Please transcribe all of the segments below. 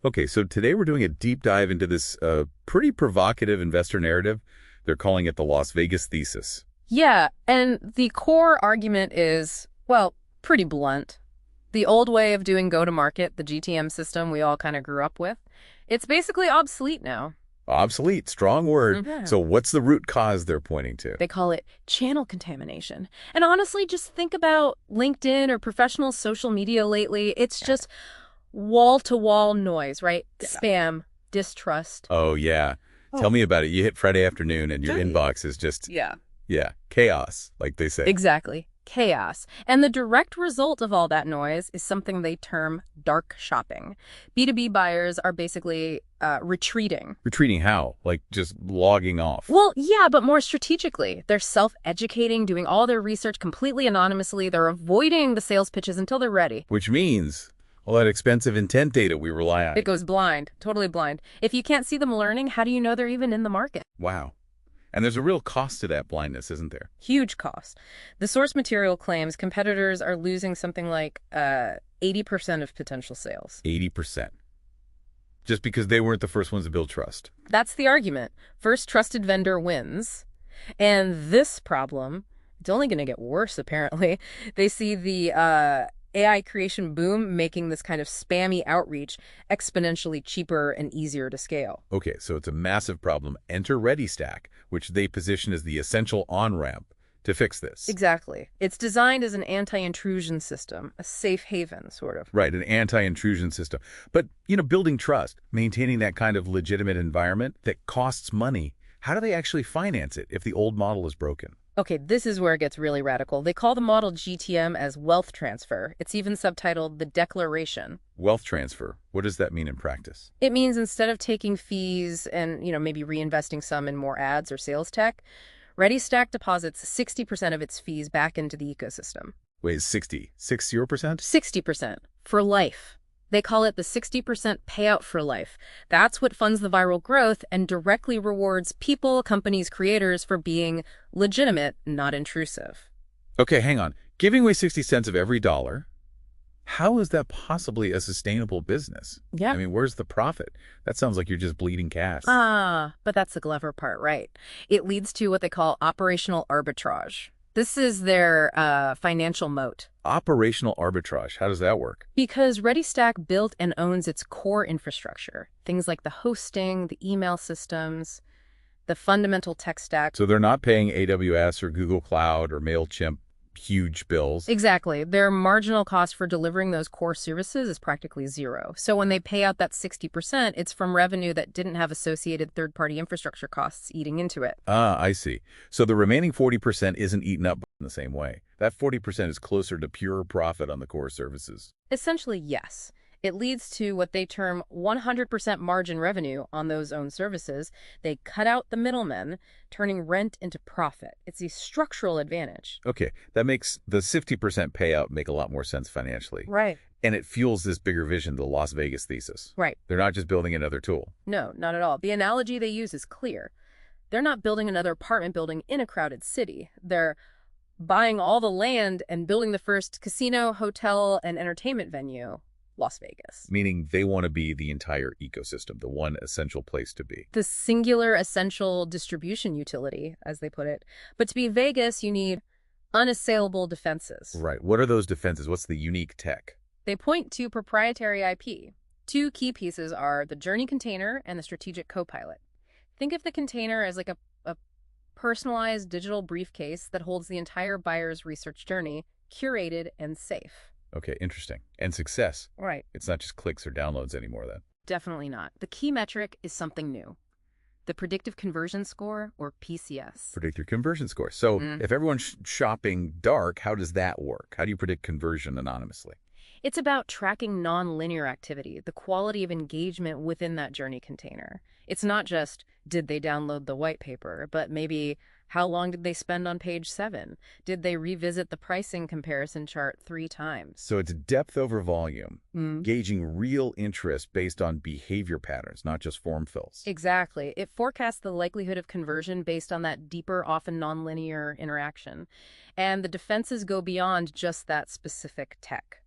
Okay, so today we're doing a deep dive into this pretty provocative investor narrative. They're calling it the Las Vegas thesis. Yeah, and the core argument is, well, pretty blunt. The old way of doing go-to-market, the GTM system we all kind of grew up with, it's basically obsolete now. Obsolete, strong word. Mhm. So what's the root cause they're pointing to? They call it channel contamination. And honestly, just think about LinkedIn or professional social media lately. It's just wall-to-wall noise, right? Spam, distrust. Oh, yeah. Tell me about it. You hit Friday afternoon and your inbox is just, Yeah. yeah, chaos, like they say. Exactly. Chaos. And the direct result of all that noise is something they term dark shopping. B2B buyers are basically retreating. Retreating how? Like just logging off. Well, yeah, but more strategically. They're self-educating, doing all their research completely anonymously. They're avoiding the sales pitches until they're ready. Which means all that expensive intent data we rely on. It goes blind, totally blind. If you can't see them learning, how do you know they're even in the market? Wow. And there's a real cost to that blindness, isn't there? Huge cost. The source material claims competitors are losing something like 80% of potential sales. 80%. Just because they weren't the first ones to build trust. That's the argument. First trusted vendor wins. And this problem, it's only going to get worse, apparently. They see the AI creation boom making this kind of spammy outreach exponentially cheaper and easier to scale. Okay, so it's a massive problem. Enter ReadyStack, which they position as the essential on-ramp to fix this. Exactly. It's designed as an anti-intrusion system, a safe haven, sort of. Right, an anti-intrusion system. But, building trust, maintaining that kind of legitimate environment that costs money, how do they actually finance it if the old model is broken? Okay, this is where it gets really radical. They call the model GTM as wealth transfer. It's even subtitled the declaration. Wealth transfer. What does that mean in practice? It means instead of taking fees and, maybe reinvesting some in more ads or sales tech, ReadyStack deposits 60% of its fees back into the ecosystem. Wait, 60%? 60% for life. They call it the 60% payout for life. That's what funds the viral growth and directly rewards people, companies, creators for being legitimate, not intrusive. Okay, hang on. Giving away 60 cents of every dollar, how is that possibly a sustainable business? Yeah. I mean, where's the profit? That sounds like you're just bleeding cash. But that's the clever part, right? It leads to what they call operational arbitrage. This is their financial moat. Operational arbitrage. How does that work? Because ReadyStack built and owns its core infrastructure, things like the hosting, the email systems, the fundamental tech stack. So they're not paying AWS or Google Cloud or MailChimp huge bills. Exactly. Their marginal cost for delivering those core services is practically zero. So when they pay out that 60%, it's from revenue that didn't have associated third-party infrastructure costs eating into it. Ah, I see. So the remaining 40% isn't eaten up in the same way. That 40% is closer to pure profit on the core services. Essentially, yes. It leads to what they term 100% margin revenue on those own services. They cut out the middlemen, turning rent into profit. It's a structural advantage. Okay, that makes the 50% payout make a lot more sense financially. Right. And it fuels this bigger vision, the Las Vegas thesis. Right. They're not just building another tool. No, not at all. The analogy they use is clear. They're not building another apartment building in a crowded city. They're buying all the land and building the first casino, hotel, and entertainment venue. Las Vegas. Meaning they want to be the entire ecosystem, the one essential place to be. The singular essential distribution utility, as they put it. But to be Vegas, you need unassailable defenses. Right. What are those defenses? What's the unique tech? They point to proprietary IP. Two key pieces are the journey container and the strategic copilot. Think of the container as like a personalized digital briefcase that holds the entire buyer's research journey, curated and safe. Okay, interesting. And success. Right. It's not just clicks or downloads anymore then. Definitely not. The key metric is something new. The predictive conversion score, or PCS. Predict your conversion score. So if everyone's shopping dark, how does that work? How do you predict conversion anonymously? It's about tracking non-linear activity, the quality of engagement within that journey container. It's not just, did they download the white paper, but maybe how long did they spend on page 7? Did they revisit the pricing comparison chart 3 times? So it's depth over volume, gauging real interest based on behavior patterns, not just form fills. Exactly. It forecasts the likelihood of conversion based on that deeper, often nonlinear interaction. And the defenses go beyond just that specific tech.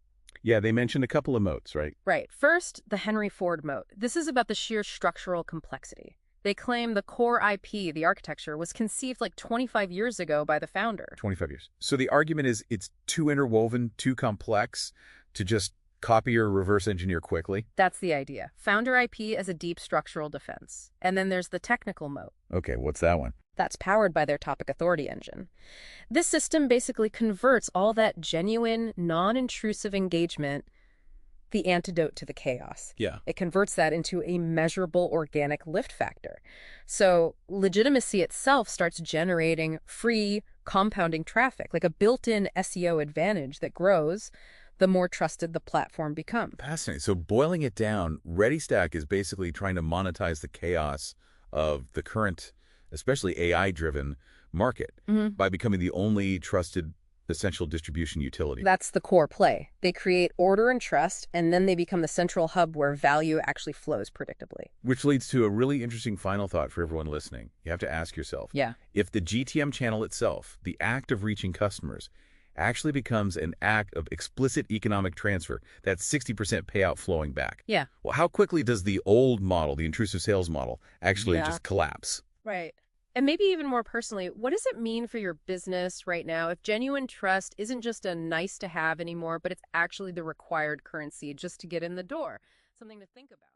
Yeah, they mentioned a couple of moats, right? Right. First, the Henry Ford moat. This is about the sheer structural complexity. They claim the core IP, the architecture, was conceived like 25 years ago by the founder. 25 years. So the argument is it's too interwoven, too complex to just copy or reverse engineer quickly? That's the idea. Founder IP as a deep structural defense. And then there's the technical moat. Okay, what's that one? That's powered by their topic authority engine. This system basically converts all that genuine, non-intrusive engagement, the antidote to the chaos. Yeah. It converts that into a measurable organic lift factor. So legitimacy itself starts generating free, compounding traffic, like a built-in SEO advantage that grows the more trusted the platform becomes. Fascinating. So boiling it down, ReadyStack is basically trying to monetize the chaos of the current, especially AI-driven market by becoming the only trusted essential distribution utility. That's the core play. They create order and trust, and then they become the central hub where value actually flows predictably. Which leads to a really interesting final thought for everyone listening. You have to ask yourself, if the GTM channel itself, the act of reaching customers, actually becomes an act of explicit economic transfer, that 60% payout flowing back. Well, how quickly does the old model, the intrusive sales model, actually just collapse? Right. And maybe even more personally, what does it mean for your business right now if genuine trust isn't just a nice to have anymore, but it's actually the required currency just to get in the door? Something to think about.